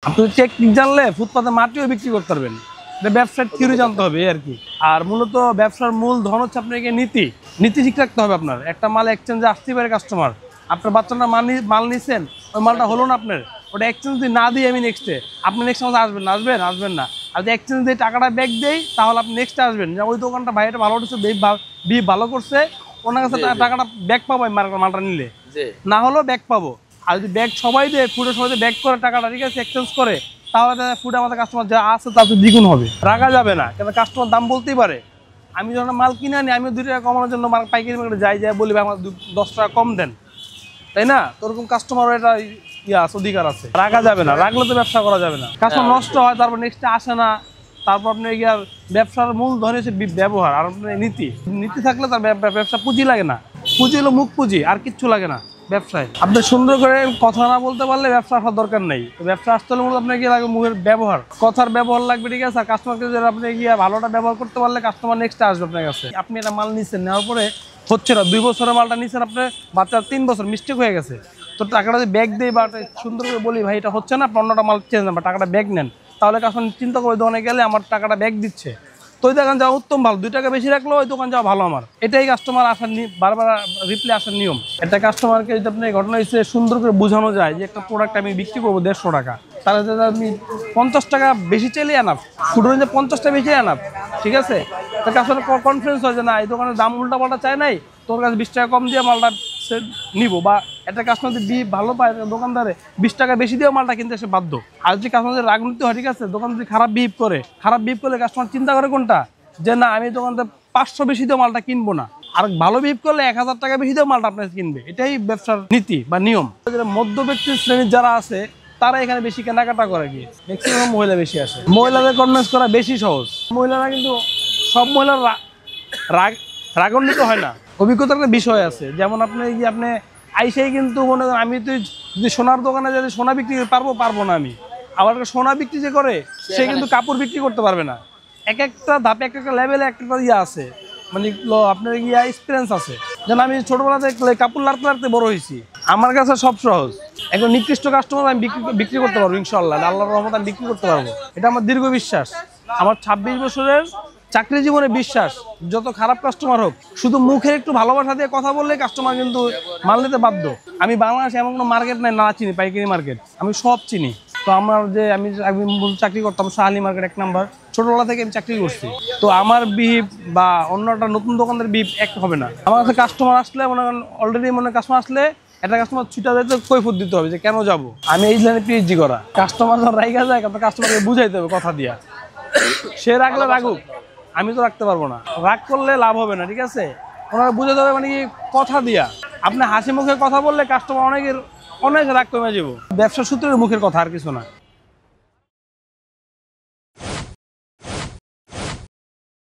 আপনি টেকনিক জানলে ফুটপাতে মাটিও বিক্রি করতে পারবেন। এটা ব্যবসার থিওরি জানতে হবে এই আর কি। আর মূলত ব্যবসার মূল ধন হচ্ছে আপনাকে নীতি ঠিক রাখতে হবে। আপনার একটা মাল এক্সচেঞ্জে আসতেই পারে কাস্টমার, আপনার বাচ্চাটা মাল নিচ্ছেন, ওই মালটা হলো না আপনার, ওটা এক্সচেঞ্জ দিয়ে না দিয়ে আমি নেক্সটে আপনি নেক্সট মাসে আসবেন না। আর যদি এক্সচেঞ্জ দিয়ে টাকাটা ব্যাক দেই তাহলে আপনি নেক্সটে আসবেন, যে ওই দোকানটা ভাইটা ভালো করছে, বিপ ভালো করছে, ওনার কাছে টাকাটা ব্যাক পাবো আমি মালটা নিলে, না হলেও ব্যাক পাবো। আর যদি ব্যাগ সবাই দেয়, ফুডের সবাই ব্যাক করে টাকাটা ঠিক আছে এক্সচেঞ্জ করে, তাহলে ফুড আমাদের কাস্টমার যা আছে তার দ্বিগুণ হবে। রাখা যাবে না, কেন কাস্টমার দাম বলতেই পারে। আমি যখন মাল কিনে আনি, আমি 2 টাকা কমানোর জন্য পাইকারি মার্কেটে যাই বলি ভাই আমার 10 টাকা কম দেন, তাই না? তো ওরকম কাস্টমার এটা অধিকার আছে, রাখা যাবে না। রাখলে তো ব্যবসা করা যাবে না, কাস্টমার নষ্ট হয়, তারপর নেক্সটে আসে না। তারপর আপনার ইয়ার ব্যবসার মূল ধরে হচ্ছে ব্যবহার আর আপনার নীতি থাকলে তার ব্যবসা পুঁজি লাগে না। পুঁজি হলো মুখ পুঁজি, আর কিচ্ছু লাগে না ব্যবসায়। আপনি সুন্দর করে কথা না বলতে পারলে ব্যবসা আসার দরকার নেই। ব্যবসা আসতে হলে মূলত আপনার কি লাগবে? মুখের ব্যবহার, কথার ব্যবহার লাগবে, ঠিক আছে? আর কাস্টমারকে যদি আপনি গিয়ে ভালোটা ব্যবহার করতে পারলে কাস্টমার নেক্সট আসবে আপনার কাছে। আপনি এটা মাল নিচ্ছেন, নেওয়ার পরে হচ্ছে না, 2 বছরের মালটা নিচ্ছেন, আপনার বাচ্চার 3 বছর মিস্টেক হয়ে গেছে, তো টাকাটা যদি ব্যাগ দেয় বা সুন্দর করে বলি ভাই এটা হচ্ছে না, অন্যটা মাল চেঞ্জ নেন বা টাকাটা ব্যাগ নেন, তাহলে কাস্টমার চিন্তা করে দোকানে গেলে আমার টাকাটা ব্যাগ দিচ্ছে, তো ওই দোকান যাওয়া উত্তম ভালো। 2 টাকা বেশি রাখলেও ওই দোকান যাওয়া ভালো আমার। এটাই কাস্টমার আসার বারবার রিপ্লে আসার নিয়ম। একটা কাস্টমারকে যদি আপনি ঘটনা হিসেবে সুন্দর করে বোঝানো যায় যে একটা প্রোডাক্ট আমি বিক্রি করবো 150 টাকা, তাহলে যদি আমি 50 টাকা বেশি চাইলে আনাপ, ফুড রেঞ্জে 50 টাকা বেশি আনাপ, ঠিক আছে? তার কাস্টমার কনফিডেন্স হয় যে না, এই দোকানের দাম উল্টাপাল্টা চায় নাই, তোর কাছে 20 টাকা কম দিয়ে মালটা সে নিব। বা একটা কাস্টমার যদি ভালো পায়, দোকানদারে 20 টাকা বেশি দিয়েও মালটা কিনতে সে বাধ্য। আর যদি কাস্টমার রাজনীতি হয়, ঠিক আছে, দোকান যদি খারাপ বিহেভ করলে কাস্টমার চিন্তা করে কোনটা, যে না আমি দোকানদার 500 বেশি দিয়ে মালটা কিনবো না। আর ভালো বিহেভ করলে 1000 টাকা বেশি দিয়েও মালটা আপনার কিনবে। এটাই ব্যবসার নীতি বা নিয়ম। মধ্যবিত্ত শ্রেণীর যারা আছে তারা এখানে বেশি কেনাকাটা করে, কি ম্যাক্সিমাম মহিলা বেশি আসে। মহিলাদের কনভিন্স করা বেশি সহজ। মহিলারা কিন্তু সব মহিলার রাগান্বিত হয় না, অভিজ্ঞতার একটা বিষয় আছে। যেমন আপনি আইসাই কিন্তু মনে করেন, আমি তো যদি সোনার দোকানে যদি সোনা বিক্রি পারবো না আমি, আবার সোনা বিক্রি যে করে সে কিন্তু কাপড় বিক্রি করতে পারবে না। এক একটা ধাপে এক একটা লেভেলে একটা আছে, মানে আপনার এক্সপিরিয়েন্স আছে। যেন আমি ছোটবেলা থেকে কাপড় লাড়তে বড় হয়েছি, আমার কাছে সব সহজ। একদম নিকৃষ্ট কাস্টমার আমি বিক্রি করতে পারবো ইনশাল্লাহ, আল্লাহর রহমতে আমি বিক্রি করতে পারবো। এটা আমার দীর্ঘ বিশ্বাস, আমার 26 বছরের চাকরি জীবনে বিশ্বাস। যত খারাপ কাস্টমার হোক, শুধু মুখের একটু ভালোবাসা দিয়ে কথা বললে কাস্টমার কিন্তু মাল নিতে বাধ্য। আমি বাংলাদেশে এমন কোনো মার্কেট নাই না চিনি, পাইকারি মার্কেট আমি সব চিনি। তো আমার আমি চাকরি করতাম শাহালি মার্কেট 1 নাম্বার, ছোটবেলা থেকে আমি চাকরি করছি। তো আমার বিহেভ বা অন্য একটা নতুন দোকানদার বিহেভ এক হবে না। আমার কাছে কাস্টমার আসলে অলরেডি কাস্টমার আসলে একটা কাস্টমার ছুটা যেতে কৈফিয়ত দিতে হবে যে কেন যাব। আমি এই লাইনে পিএইচডি করা। কাস্টমার যখন রাইগা যায়, কাস্টমারকে বুঝাইতে হবে কথা দিয়া। সে রাখলে রাখুক, আমি তো রাখতে পারবো না। রাগ করলে লাভ হবে না, ঠিক আছে? ওনারা বুঝাতে হবে, মানে কি কথা দিয়া। আপনি হাসি মুখে কথা বললে কাস্টমার অনেক রাগ কমে যাবো। ব্যবসা সূত্রের মুখের কথা, আর কিছু না।